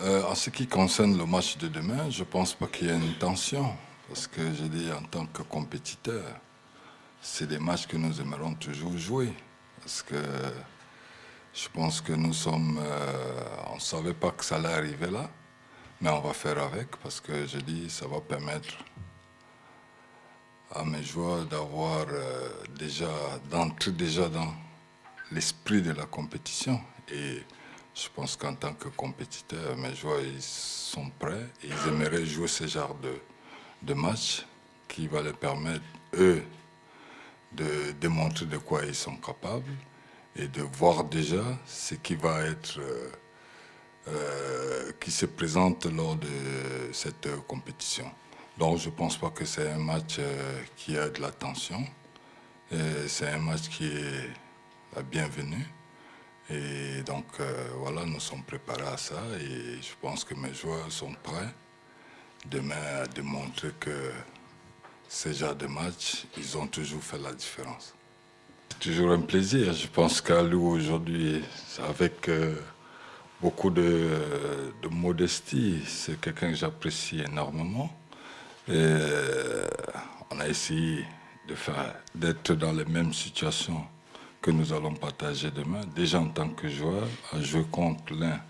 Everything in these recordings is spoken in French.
En ce qui concerne le match de demain, je ne pense pas qu'il y ait une tension. Parce que je dis, en tant que compétiteur, c'est des matchs que nous aimerons toujours jouer. Parce que je pense que nous sommes... on ne savait pas que ça allait arriver là, mais on va faire avec. Parce que je dis, ça va permettre à mes joueurs d'avoir d'entrer déjà dans l'esprit de la compétition. Et je pense qu'en tant que compétiteur, mes joueurs ils sont prêts et ils aimeraient jouer ce genre de match qui va leur permettre, eux, de démontrer de quoi ils sont capables et de voir déjà ce qui va être, qui se présente lors de cette compétition. Donc je ne pense pas que c'est un match qui a de la tension. C'est un match qui est la bienvenue. Et donc voilà, nous sommes préparés à ça et je pense que mes joueurs sont prêts demain à démontrer que ces genres de matchs, ils ont toujours fait la différence. C'est toujours un plaisir. Je pense qu'Alou aujourd'hui, avec beaucoup de modestie, c'est quelqu'un que j'apprécie énormément. Et on a essayé d'être dans les mêmes situations que nous allons partager demain, déjà en tant que joueur, à jouer contre l'un,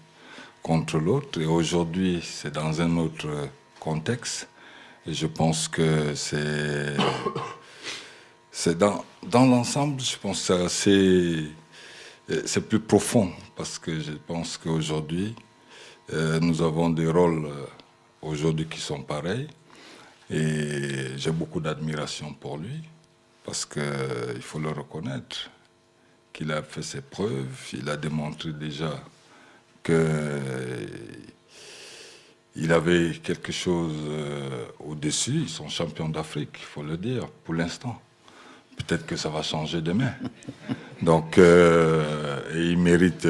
contre l'autre. Et aujourd'hui, c'est dans un autre contexte. Et je pense que c'est dans l'ensemble, je pense que c'est plus profond. Parce que je pense qu'aujourd'hui, nous avons des rôles aujourd'hui qui sont pareils. Et j'ai beaucoup d'admiration pour lui, parce qu'il faut le reconnaître, qu'il a fait ses preuves, il a démontré déjà qu'il avait quelque chose au-dessus. Ils sont champions d'Afrique, il faut le dire, pour l'instant. Peut-être que ça va changer demain. Donc, et il mérite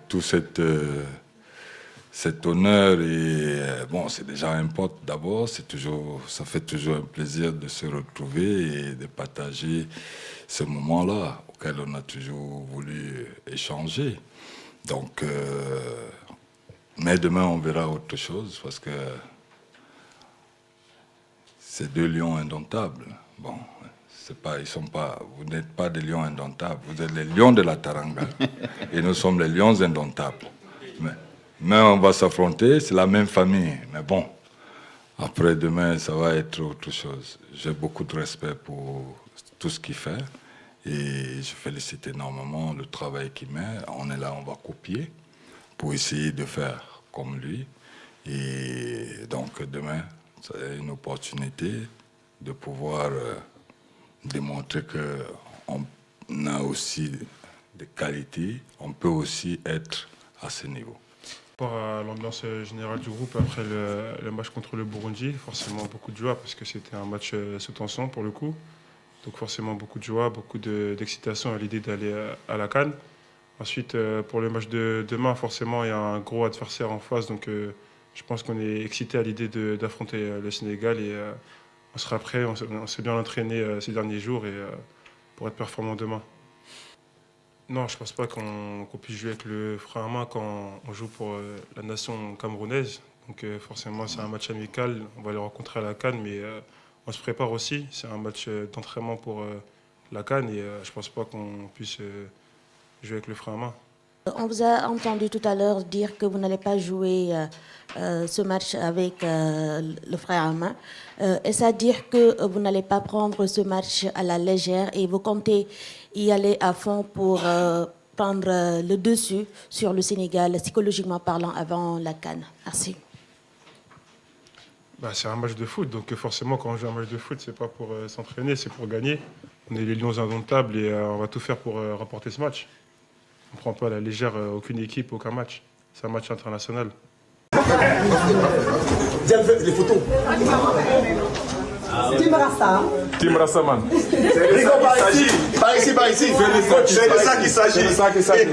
tout cet honneur et bon, c'est déjà un pote d'abord, ça fait toujours un plaisir de se retrouver et de partager ce moment-là auquel on a toujours voulu échanger. Donc, mais demain on verra autre chose parce que c'est deux lions indomptables. Bon, vous n'êtes pas des lions indomptables, vous êtes les lions de la Teranga et nous sommes les lions indomptables. Mais on va s'affronter, c'est la même famille. Mais bon, après demain, ça va être autre chose. J'ai beaucoup de respect pour tout ce qu'il fait. Et je félicite énormément le travail qu'il met. On est là, on va copier pour essayer de faire comme lui. Et donc demain, c'est une opportunité de pouvoir démontrer qu'on a aussi des qualités. On peut aussi être à ce niveau. Par rapport à l'ambiance générale du groupe après le match contre le Burundi, forcément beaucoup de joie parce que c'était un match sous tension pour le coup. Donc forcément beaucoup de joie, beaucoup d'excitation à l'idée d'aller à la CAN. Ensuite, pour le match de demain, forcément il y a un gros adversaire en face. Donc je pense qu'on est excité à l'idée d'affronter le Sénégal et on sera prêt, on s'est bien entraîné ces derniers jours et, pour être performant demain. Non, je ne pense pas qu'on puisse jouer avec le frein à main quand on joue pour la nation camerounaise. Donc forcément, c'est un match amical. On va les rencontrer à la CAN, mais on se prépare aussi. C'est un match d'entraînement pour la CAN et je ne pense pas qu'on puisse jouer avec le frein à main. On vous a entendu tout à l'heure dire que vous n'allez pas jouer ce match avec le frère à main. Est-ce à dire que vous n'allez pas prendre ce match à la légère et vous comptez y aller à fond pour prendre le dessus sur le Sénégal, psychologiquement parlant, avant la CAN? Merci. C'est un match de foot, donc forcément quand on joue un match de foot, c'est pas pour s'entraîner, c'est pour gagner. On est les lions indomptables et on va tout faire pour remporter ce match. On ne prend pas à la légère aucune équipe, aucun match. C'est un match international. Les photos. Team Rasta. Team Rastaman. C'est de ça qu'il s'agit. C'est de ça qu'il s'agit.